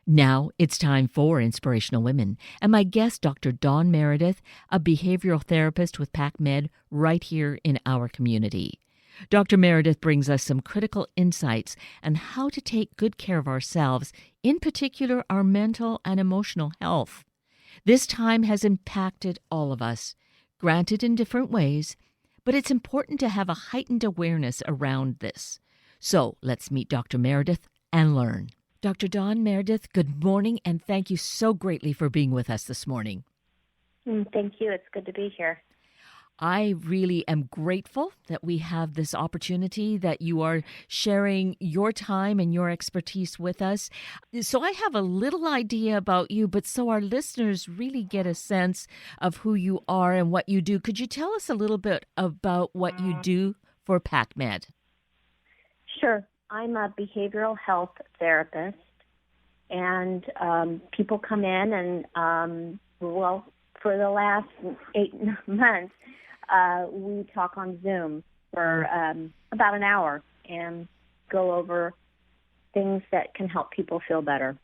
Now it's time for Inspirational Women, and my guest, Dr. Dawn Merydith, a behavioral therapist with PacMed right here in our community. Dr. Merydith brings us some critical insights on how to take good care of ourselves, in particular our mental and emotional health. This time has impacted all of us, granted in different ways, but it's important to have a heightened awareness around this. So let's meet Dr. Merydith and learn. Dr. Dawn Merydith, good morning, and thank you so greatly for being with us this morning. Thank you. It's good to be here. I really am grateful that we have this opportunity, that you are sharing your time and your expertise with us. So I have a little idea about you, but so our listeners really get a sense of who you are and what you do. Could you tell us a little bit about what you do for PacMed? Sure. I'm a behavioral health therapist, and people come in and, for the last 8 months, we talk on Zoom for about an hour and go over things that can help people feel better.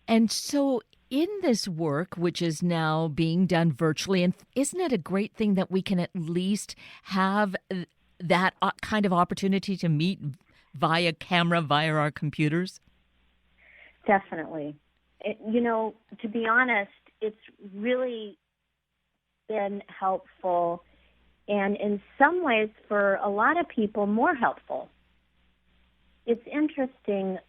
And so in this work, which is now being done virtually, and isn't it a great thing that we can at least have that kind of opportunity to meet via camera, via our computers? Definitely. To be honest, it's really been helpful, and in some ways, for a lot of people, more helpful. It's interesting,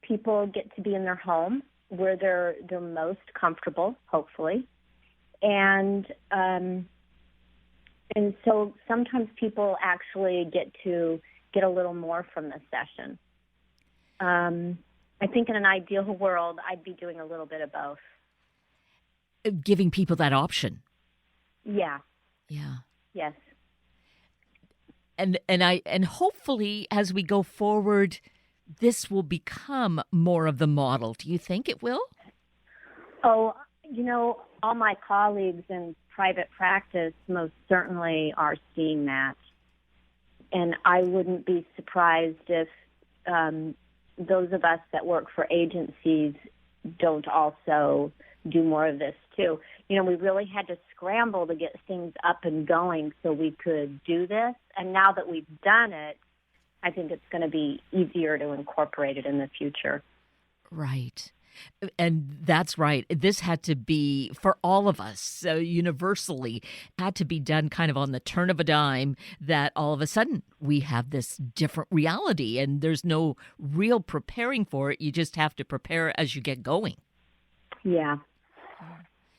people get to be in their home where they're most comfortable, hopefully, and so sometimes people actually get a little more from the session. I think in an ideal world, I'd be doing a little bit of both. Giving people that option. Yeah. Yeah. Yes. And hopefully as we go forward, this will become more of the model. Do you think it will? Oh, all my colleagues in private practice most certainly are seeing that. And I wouldn't be surprised if those of us that work for agencies don't also do more of this too. We really had to scramble to get things up and going so we could do this. And now that we've done it, I think it's going to be easier to incorporate it in the future. Right. And that's right. This had to be, for all of us, universally, had to be done kind of on the turn of a dime, that all of a sudden we have this different reality and there's no real preparing for it. You just have to prepare as you get going. Yeah.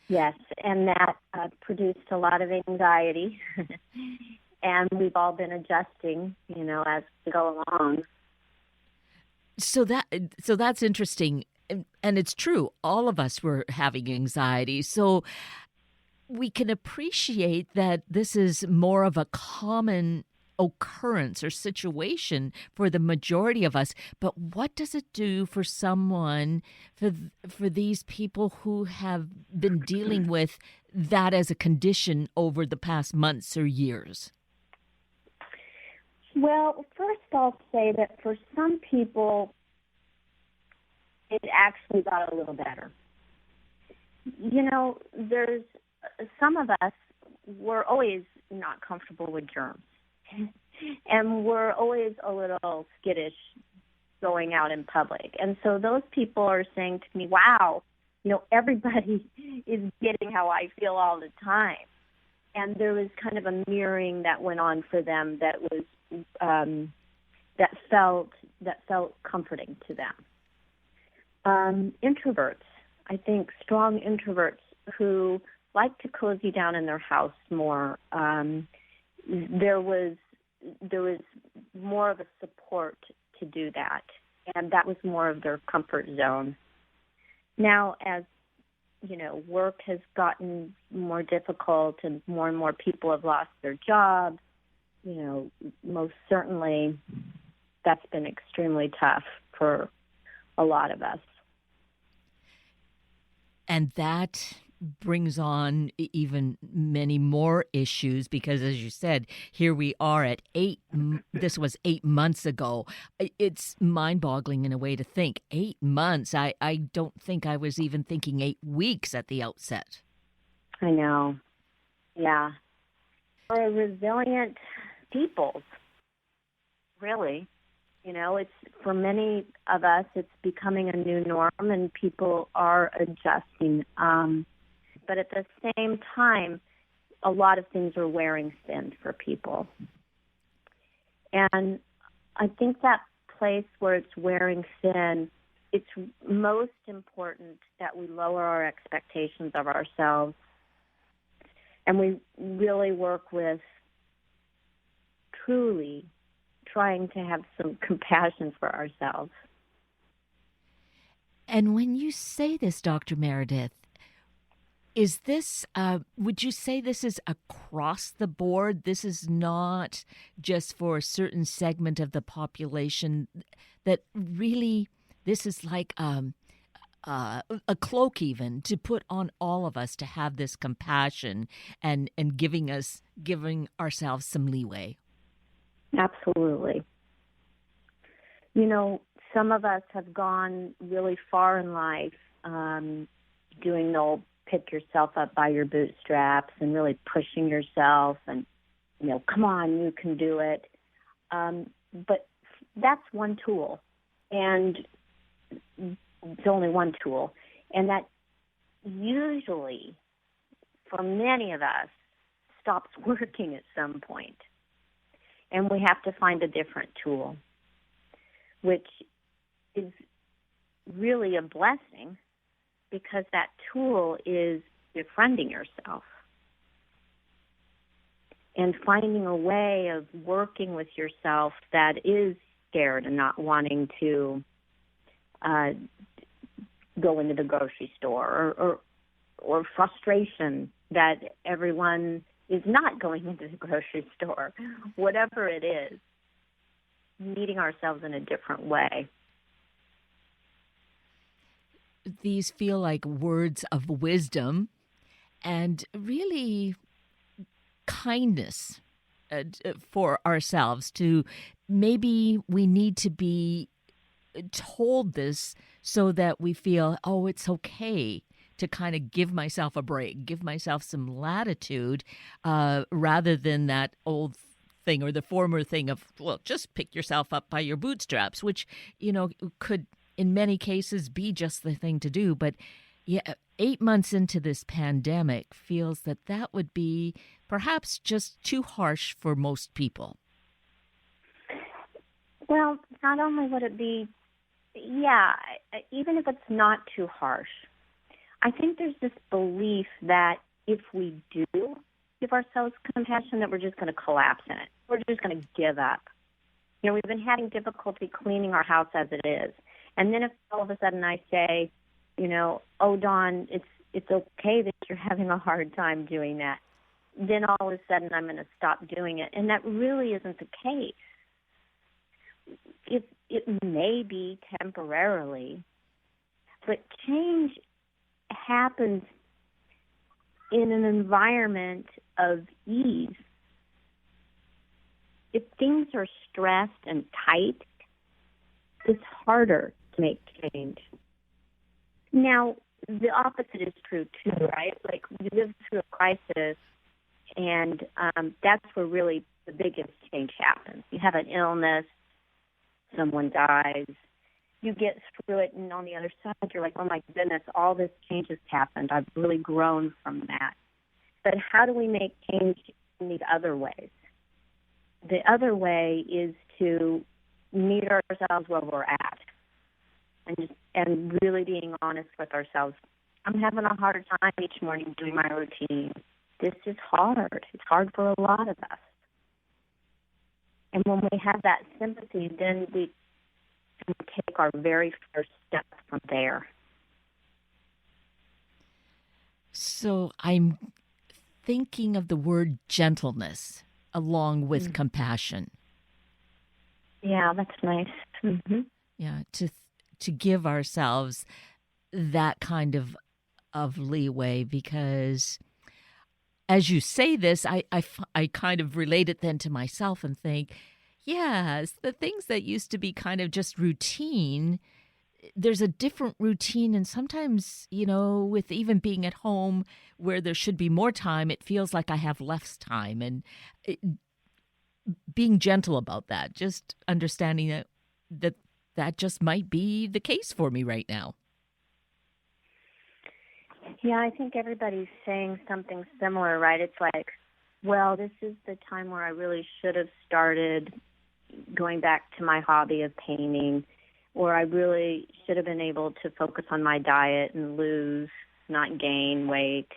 Yes, and that produced a lot of anxiety, and we've all been adjusting, as we go along. So that's interesting. And it's true. All of us were having anxiety. So we can appreciate that this is more of a common occurrence or situation for the majority of us. But what does it do for someone, for these people who have been dealing with that as a condition over the past months or years? Well, first I'll say that for some people, it actually got a little better. There's some of us, we're always not comfortable with germs. And we're always a little skittish going out in public. And so those people are saying to me, wow, everybody is getting how I feel all the time. And there was kind of a mirroring that went on for them that was that felt comforting to them. Introverts, I think strong introverts who like to cozy down in their house more, there was more of a support to do that, and that was more of their comfort zone. Now, as work has gotten more difficult and more people have lost their jobs, most certainly that's been extremely tough for a lot of us. And that brings on even many more issues because, as you said, here we are at this was 8 months ago. It's mind-boggling in a way to think 8 months. I don't think I was even thinking 8 weeks at the outset. I know. Yeah. We're a resilient people, really. It's for many of us, it's becoming a new norm, and people are adjusting. But at the same time, a lot of things are wearing thin for people. And I think that place where it's wearing thin, it's most important that we lower our expectations of ourselves, and we really work with truly trying to have some compassion for ourselves. And when you say this, Dr. Merydith, is this, would you say this is across the board? This is not just for a certain segment of the population, that really this is like a cloak even to put on all of us to have this compassion and giving ourselves some leeway? Absolutely. Some of us have gone really far in life doing the old pick yourself up by your bootstraps and really pushing yourself and, come on, you can do it. But that's one tool, and it's only one tool. And that usually, for many of us, stops working at some point. And we have to find a different tool, which is really a blessing because that tool is befriending yourself and finding a way of working with yourself that is scared and not wanting to go into the grocery store, or frustration that everyone is not going into the grocery store. Whatever it is, meeting ourselves in a different way. These feel like words of wisdom and really kindness for ourselves. To maybe we need to be told this so that we feel, oh, it's okay to kind of give myself a break, give myself some latitude, rather than that old thing or the former thing of, well, just pick yourself up by your bootstraps, which, could in many cases be just the thing to do. But yeah, 8 months into this pandemic feels that would be perhaps just too harsh for most people. Well, not only would it be, even if it's not too harsh, I think there's this belief that if we do give ourselves compassion, that we're just going to collapse in it. We're just going to give up. We've been having difficulty cleaning our house as it is. And then if all of a sudden I say, oh, Dawn, it's okay that you're having a hard time doing that, then all of a sudden I'm going to stop doing it. And that really isn't the case. It may be temporarily, but change happens in an environment of ease. If things are stressed and tight, it's harder to make change. Now, the opposite is true too, right? Like, we live through a crisis, and that's where really the biggest change happens. You have an illness, someone dies, you get through it, and on the other side, you're like, oh my goodness, all this change has happened. I've really grown from that. But how do we make change in the other ways? The other way is to meet ourselves where we're at and really being honest with ourselves. I'm having a hard time each morning doing my routine. This is hard. It's hard for a lot of us. And when we have that sympathy, then we can take our very first step from there. So I'm thinking of the word gentleness along with compassion. Yeah, that's nice. Mm-hmm. Yeah, to give ourselves that kind of of leeway because as you say this, I kind of relate it then to myself and think, yes, the things that used to be kind of just routine, there's a different routine. And sometimes, with even being at home where there should be more time, it feels like I have less time. And it, being gentle about that, just understanding that just might be the case for me right now. Yeah, I think everybody's saying something similar, right? It's like, well, this is the time where I really should have started going back to my hobby of painting, or I really should have been able to focus on my diet and lose, not gain weight,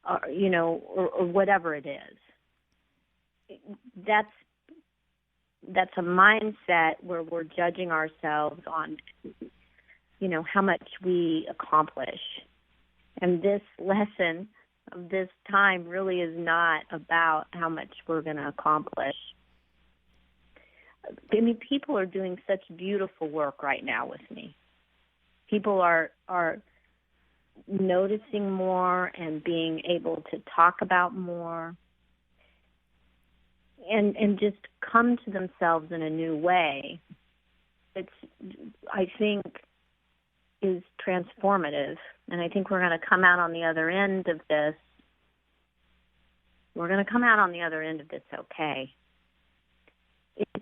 or, or whatever it is. That's a mindset where we're judging ourselves on, how much we accomplish. And this lesson of this time really is not about how much we're going to accomplish. I mean, people are doing such beautiful work right now with me. People are noticing more and being able to talk about more and just come to themselves in a new way. It's, I think, is transformative. And I think we're going to come out on the other end of this. We're going to come out on the other end of this okay.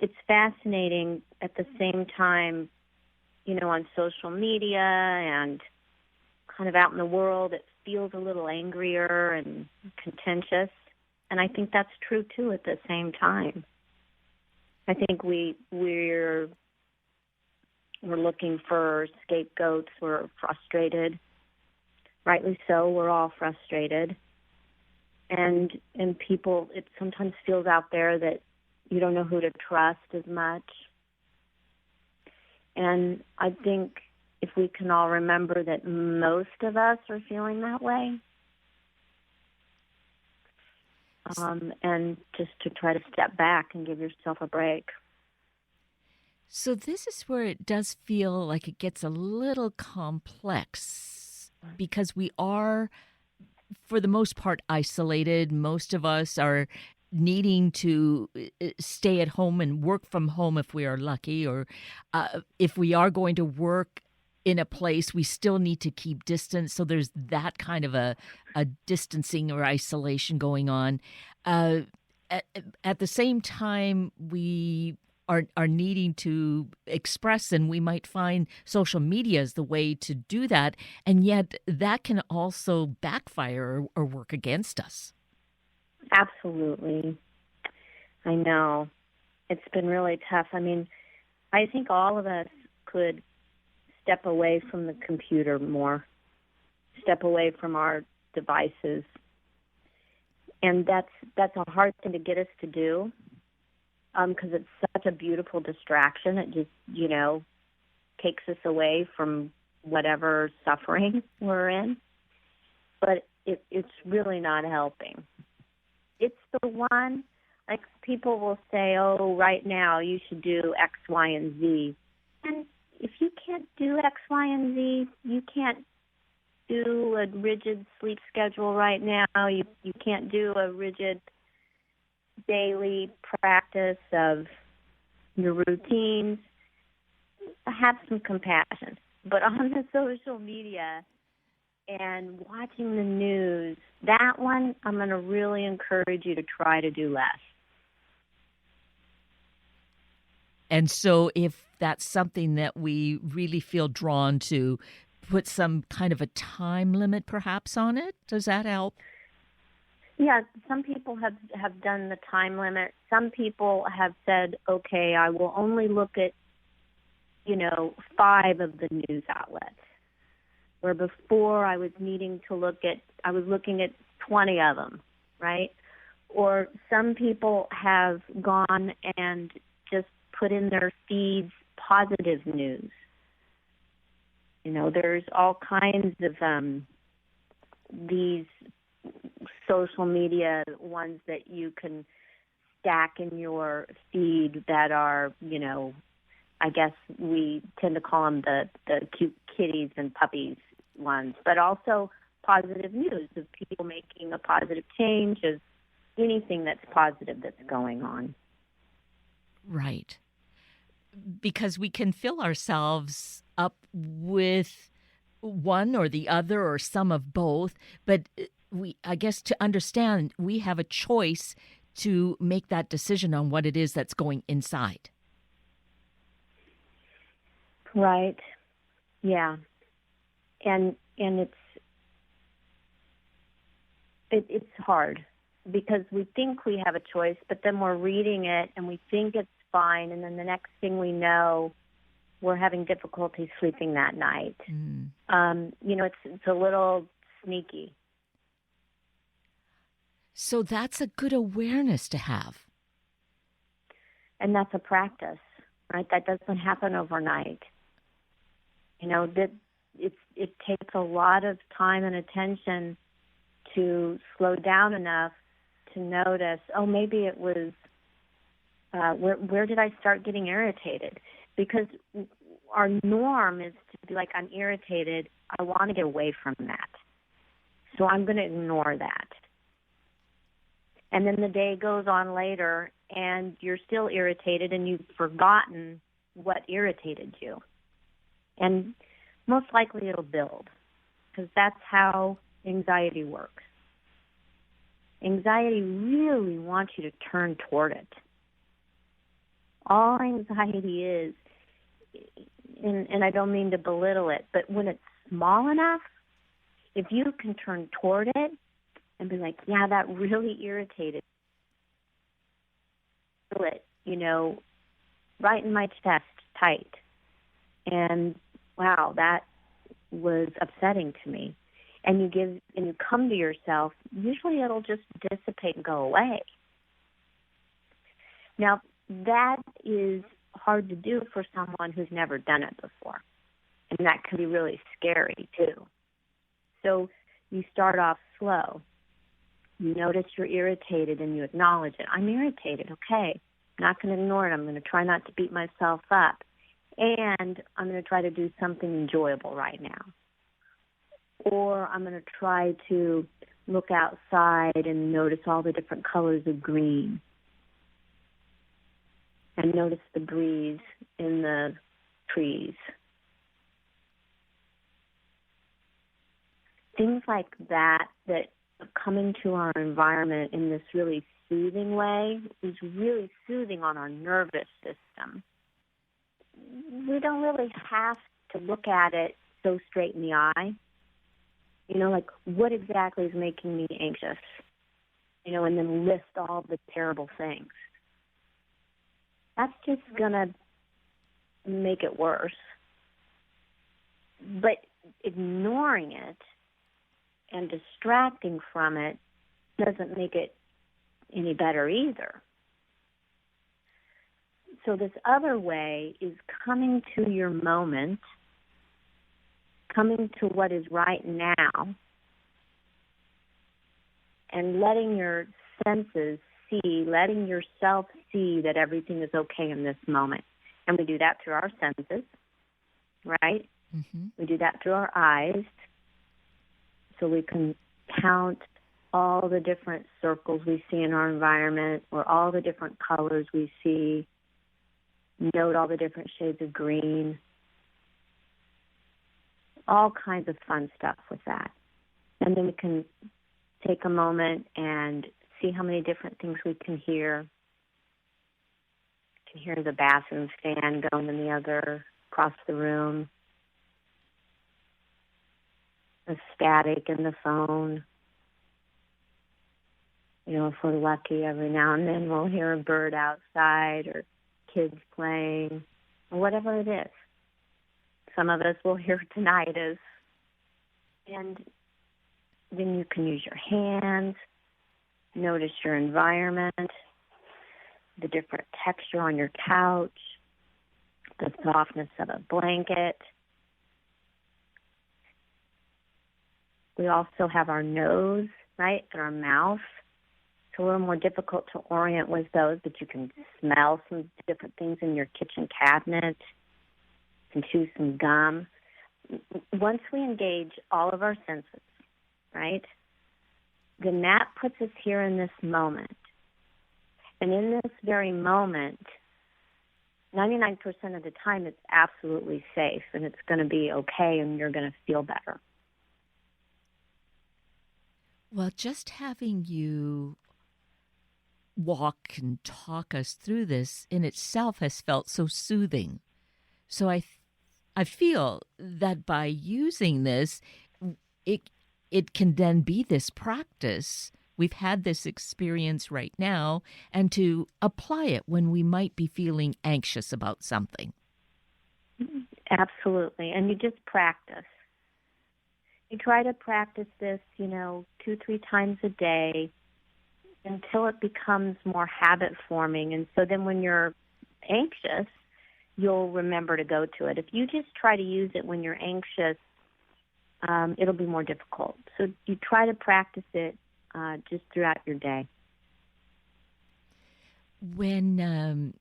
It's fascinating at the same time, on social media and kind of out in the world, it feels a little angrier and contentious. And I think that's true, too, at the same time. I think we're looking for scapegoats. We're frustrated. Rightly so, we're all frustrated. And people, it sometimes feels out there that you don't know who to trust as much. And I think if we can all remember that most of us are feeling that way, and just to try to step back and give yourself a break. So this is where it does feel like it gets a little complex because we are, for the most part, isolated. Most of us are needing to stay at home and work from home if we are lucky, or if we are going to work in a place, we still need to keep distance. So there's that kind of a distancing or isolation going on. At the same time, we are needing to express, and we might find social media is the way to do that. And yet that can also backfire or work against us. Absolutely. I know. It's been really tough. I mean, I think all of us could step away from the computer more, step away from our devices. And that's a hard thing to get us to do because it's such a beautiful distraction. It just, takes us away from whatever suffering we're in. But it's really not helping. It's the one, like people will say, oh, right now you should do X, Y, and Z. And if you can't do X, Y, and Z, you can't do a rigid sleep schedule right now. You can't do a rigid daily practice of your routines. Have some compassion. But on the social media and watching the news, that one I'm going to really encourage you to try to do less. And so if that's something that we really feel drawn to, put some kind of a time limit perhaps on it, does that help? Yeah, some people have done the time limit. Some people have said, okay, I will only look at, 5 of the news outlets. Where before I was looking at 20 of them, right? Or some people have gone and just put in their feeds positive news. There's all kinds of these social media ones that you can stack in your feed that are, I guess we tend to call them the cute kitties and puppies ones, but also positive news, of people making a positive change, of anything that's positive that's going on. Right. Because we can fill ourselves up with one or the other or some of both, but I guess to understand, we have a choice to make that decision on what it is that's going inside. Right. Yeah. And it's hard because we think we have a choice, but then we're reading it and we think it's fine, and then the next thing we know, we're having difficulty sleeping that night. It's a little sneaky. So that's a good awareness to have. And that's a practice, right? That doesn't happen overnight. That it takes a lot of time and attention to slow down enough to notice, oh, maybe it was, where did I start getting irritated? Because our norm is to be like, I'm irritated, I want to get away from that. So I'm going to ignore that. And then the day goes on later, and you're still irritated, and you've forgotten what irritated you. And most likely it'll build, because that's how anxiety works. Anxiety really wants you to turn toward it. All anxiety is, and I don't mean to belittle it, but when it's small enough, if you can turn toward it and be like, yeah, that really irritated me, feel it, right in my chest, tight. And wow, that was upsetting to me. And you come to yourself, usually it'll just dissipate and go away. Now, that is hard to do for someone who's never done it before. And that can be really scary, too. So you start off slow. You notice you're irritated and you acknowledge it. I'm irritated, okay. I'm not going to ignore it. I'm going to try not to beat myself up. And I'm going to try to do something enjoyable right now. Or I'm going to try to look outside and notice all the different colors of green. And notice the breeze in the trees. Things like that come into our environment in this really soothing way is really soothing on our nervous system. We don't really have to look at it so straight in the eye. Like, what exactly is making me anxious? And then list all the terrible things. That's just going to make it worse. But ignoring it and distracting from it doesn't make it any better either. So this other way is coming to your moment, coming to what is right now, and letting your senses see, letting yourself see that everything is okay in this moment. And we do that through our senses, right? Mm-hmm. We do that through our eyes, so we can count all the different circles we see in our environment, or all the different colors we see, note all the different shades of green, all kinds of fun stuff with that. And then we can take a moment and see how many different things we can hear. You can hear the bathroom fan going in the other, across the room, the static in the phone. If we're lucky, every now and then we'll hear a bird outside or kids playing, or whatever it is. Some of us will hear tinnitus. And then you can use your hands, notice your environment, the different texture on your couch, the softness of a blanket. We also have our nose, right, and our mouth. It's a little more difficult to orient with those, but you can smell some different things in your kitchen cabinet. You can chew some gum. Once we engage all of our senses, right? Then that puts us here in this moment. And in this very moment, 99% of the time it's absolutely safe and it's going to be okay and you're going to feel better. Well, just having you walk and talk us through this in itself has felt so soothing. So I feel that by using this, it it can then be this practice. We've had this experience right now, and to apply it when we might be feeling anxious about something. Absolutely. And you just practice. You try to practice this, 2-3 times a day until it becomes more habit forming. And so then when you're anxious, you'll remember to go to it. If you just try to use it when you're anxious, it'll be more difficult. So you try to practice it just throughout your day. When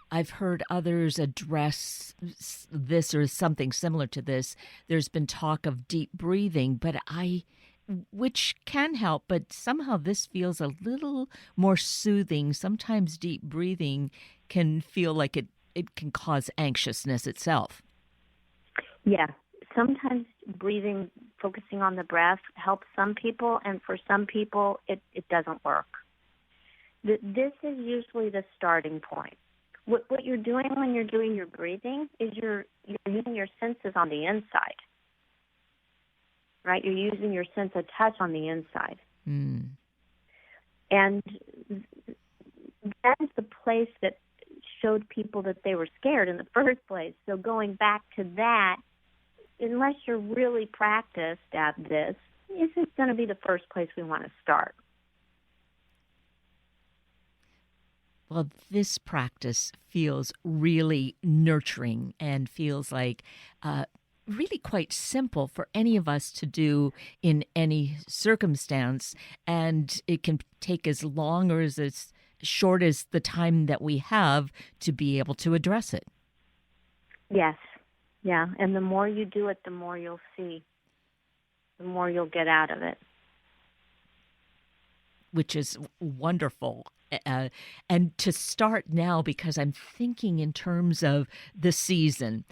I've heard others address this or something similar to this, there's been talk of deep breathing, which can help, but somehow this feels a little more soothing. Sometimes deep breathing can feel like it can cause anxiousness itself. Yeah. Sometimes breathing, focusing on the breath, helps some people, and for some people, it doesn't work. This is usually the starting point. What you're doing when you're doing your breathing is you're using your senses on the inside, right? You're using your sense of touch on the inside. Mm. And that is the place that showed people that they were scared in the first place. So going back to that, unless you're really practiced at this isn't going to be the first place we want to start. Well, this practice feels really nurturing and feels like really quite simple for any of us to do in any circumstance. And it can take as long or as short as the time that we have to be able to address it. Yes. Yeah. And the more you do it, the more you'll see, the more you'll get out of it. Which is wonderful. And to start now, because I'm thinking in terms of the season,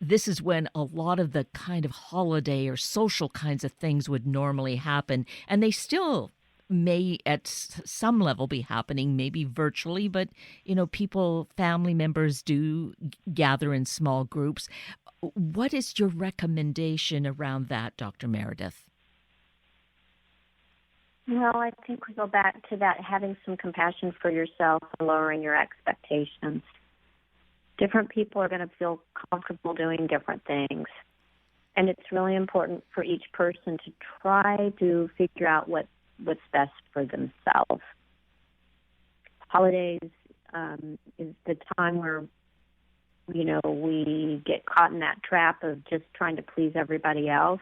this is when a lot of the kind of holiday or social kinds of things would normally happen. And they still may at some level be happening, maybe virtually, but, people, family members do gather in small groups. What is your recommendation around that, Dr. Merydith? Well, I think we go back to that, having some compassion for yourself and lowering your expectations. Different people are going to feel comfortable doing different things. And it's really important for each person to try to figure out what's best for themselves. Holidays is the time where, we get caught in that trap of just trying to please everybody else.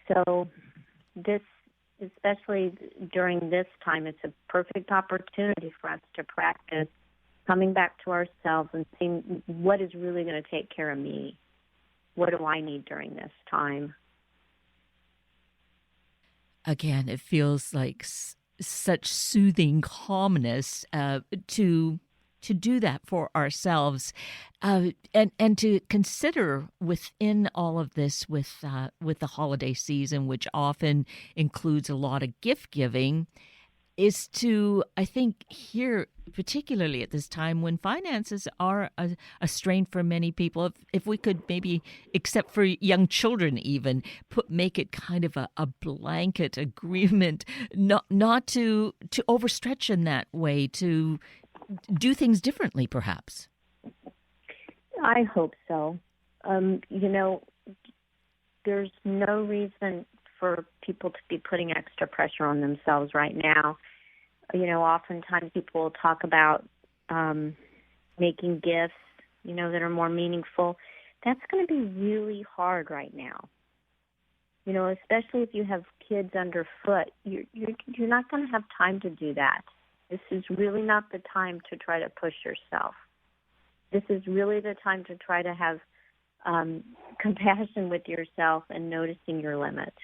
So this, especially during this time, it's a perfect opportunity for us to practice coming back to ourselves and seeing what is really going to take care of me. What do I need during this time? Again, it feels like such soothing calmness to do that for ourselves, and to consider within all of this with the holiday season, which often includes a lot of gift giving, is to, I think, here, particularly at this time when finances are a strain for many people, if we could maybe, except for young children even, make it kind of a blanket agreement, not to overstretch in that way, to do things differently, perhaps. I hope so. There's no reason for people to be putting extra pressure on themselves right now. Oftentimes people will talk about making gifts, that are more meaningful. That's going to be really hard right now. Especially if you have kids underfoot, you're not going to have time to do that. This is really not the time to try to push yourself. This is really the time to try to have compassion with yourself and noticing your limits.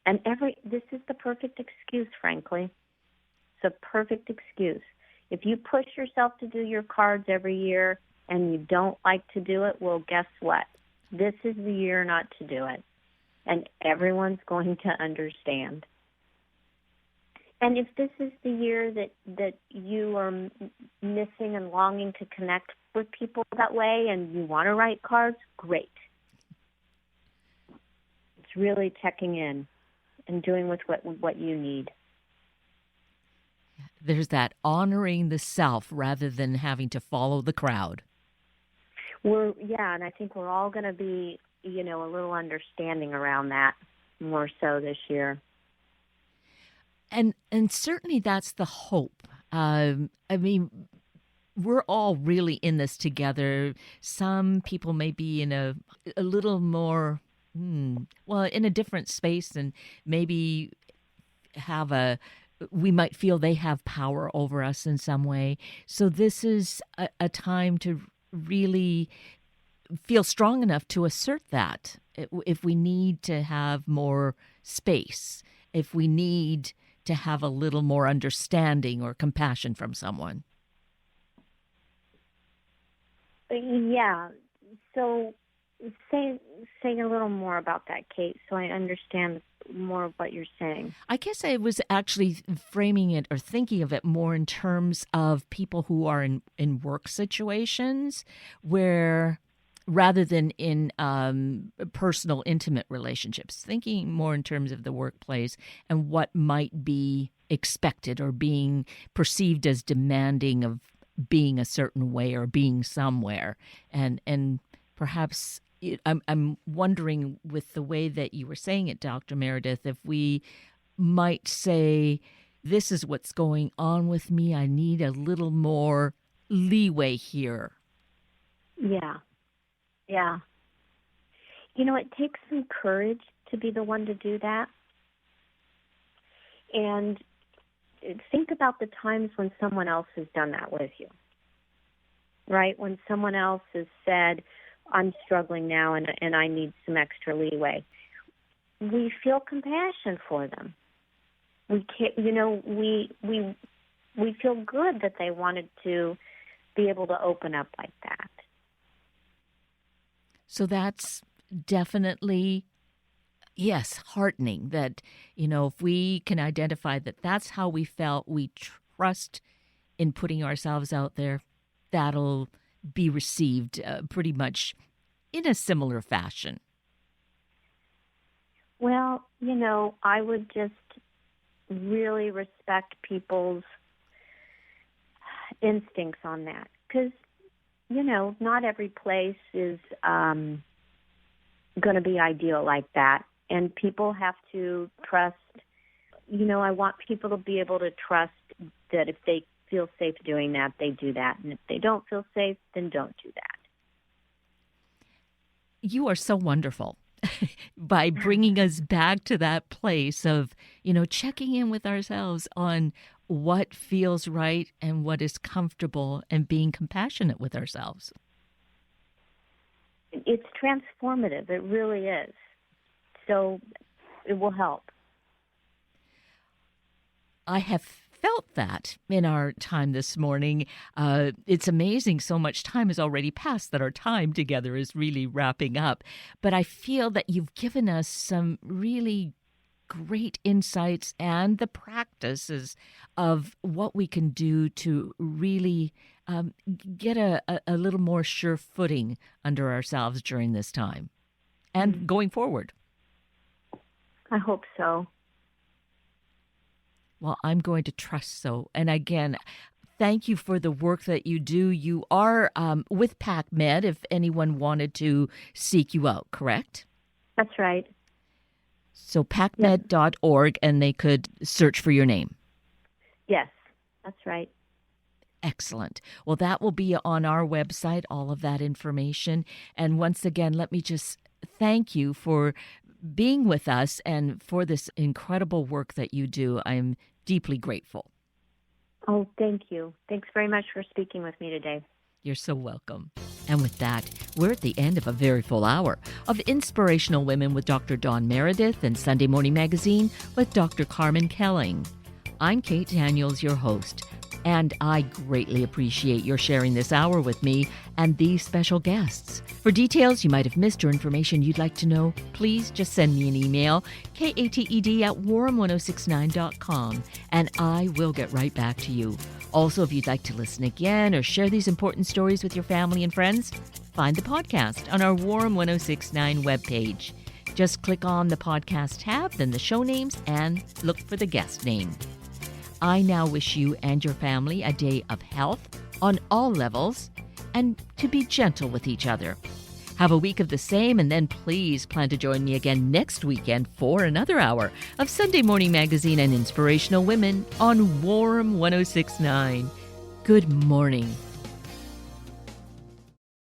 And this is the perfect excuse, frankly. It's a perfect excuse. If you push yourself to do your cards every year and you don't like to do it, well, guess what? This is the year not to do it. And everyone's going to understand. And if this is the year that you are missing and longing to connect with people that way and you want to write cards, great. It's really checking in and doing with what you need. There's that honoring the self rather than having to follow the crowd. And I think we're all going to be, a little understanding around that more so this year. And certainly that's the hope. I mean, we're all really in this together. Some people may be in a little more, in a different space and maybe we might feel they have power over us in some way. So this is a time to really feel strong enough to assert that. If we need to have more space, if we need to have a little more understanding or compassion from someone. Yeah. So say a little more about that, Kate, so I understand more of what you're saying. I guess I was actually framing it or thinking of it more in terms of people who are in work situations where, rather than in personal, intimate relationships, thinking more in terms of the workplace and what might be expected or being perceived as demanding of being a certain way or being somewhere. And perhaps I'm wondering, with the way that you were saying it, Dr. Merydith, if we might say, this is what's going on with me. I need a little more leeway here. Yeah. Yeah. It takes some courage to be the one to do that. And think about the times when someone else has done that with you, right? When someone else has said, I'm struggling now and I need some extra leeway. We feel compassion for them. We can't, we feel good that they wanted to be able to open up like that. So that's definitely, yes, heartening that, if we can identify that that's how we felt, we trust in putting ourselves out there, that'll be received pretty much in a similar fashion. Well, I would just really respect people's instincts on that because, not every place is going to be ideal like that. And people have to trust, I want people to be able to trust that if they feel safe doing that, they do that. And if they don't feel safe, then don't do that. You are so wonderful by bringing us back to that place of, checking in with ourselves on what feels right and what is comfortable and being compassionate with ourselves. It's transformative. It really is. So it will help. I have felt that in our time this morning. It's amazing so much time has already passed that our time together is really wrapping up. But I feel that you've given us some really great insights and the practices of what we can do to really get a little more sure footing under ourselves during this time and going forward. I hope so. Well, I'm going to trust so. And again, thank you for the work that you do. You are with PacMed if anyone wanted to seek you out, correct? That's right. So PacMed.org, and they could search for your name. Yes, that's right. Excellent. Well, that will be on our website, all of that information. And once again, let me just thank you for being with us and for this incredible work that you do. I'm deeply grateful. Oh, thank you. Thanks very much for speaking with me today. You're so welcome. And with that, we're at the end of a very full hour of Inspirational Women with Dr. Dawn Merydith and Sunday Morning Magazine with Dr. Carmen Kelling. I'm Kate Daniels, your host, and I greatly appreciate your sharing this hour with me and these special guests. For details you might have missed or information you'd like to know, please just send me an email, kated@warm1069.com, and I will get right back to you. Also, if you'd like to listen again or share these important stories with your family and friends, find the podcast on our Warm 1069 webpage. Just click on the podcast tab, then the show names, and look for the guest name. I now wish you and your family a day of health on all levels and to be gentle with each other. Have a week of the same, and then please plan to join me again next weekend for another hour of Sunday Morning Magazine and Inspirational Women on Warm 1069. Good morning.